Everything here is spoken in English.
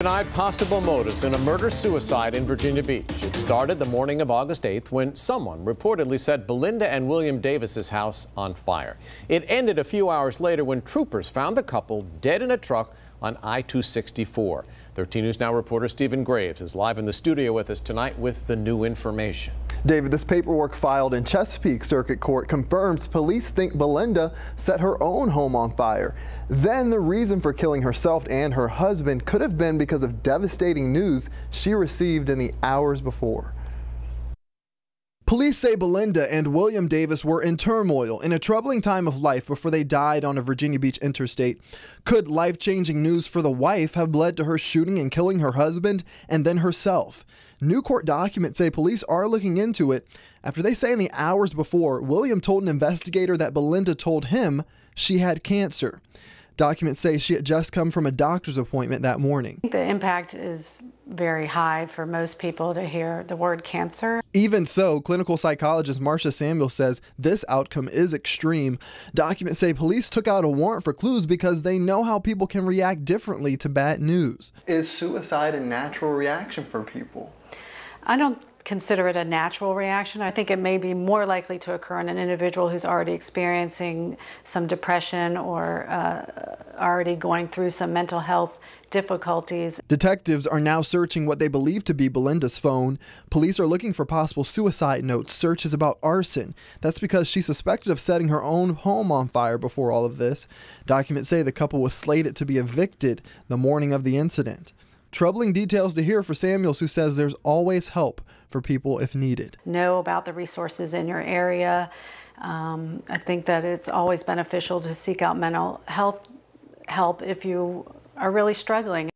Denied possible motives in a murder-suicide in Virginia Beach. It started the morning of August 8th when someone reportedly set Belinda and William Davis's house on fire. It ended a few hours later when troopers found the couple dead in a truck on I-264. 13 News Now reporter Stephen Graves is live in the studio with us tonight with the new information. David, this paperwork filed in Chesapeake Circuit Court confirms police think Belinda set her own home on fire. Then the reason for killing herself and her husband could have been because of devastating news she received in the hours before. Police say Belinda and William Davis were in turmoil in a troubling time of life before they died on a Virginia Beach interstate. Could life-changing news for the wife have led to her shooting and killing her husband and then herself? New court documents say police are looking into it after they say in the hours before, William told an investigator that Belinda told him she had cancer. Documents say she had just come from a doctor's appointment that morning. The impact is very high for most people to hear the word cancer. Even so, clinical psychologist Marcia Samuel says this outcome is extreme. Documents say police took out a warrant for clues because they know how people can react differently to bad news. Is suicide a natural reaction for people? I don't consider it a natural reaction. I think it may be more likely to occur in an individual who's already experiencing some depression or already going through some mental health difficulties. Detectives are now searching what they believe to be Belinda's phone. Police are looking for possible suicide notes. Searches about arson. That's because she's suspected of setting her own home on fire before all of this. Documents say the couple was slated to be evicted the morning of the incident. Troubling details to hear for Samuels, who says there's always help for people if needed. Know about the resources in your area. I think that it's always beneficial to seek out mental health help if you are really struggling.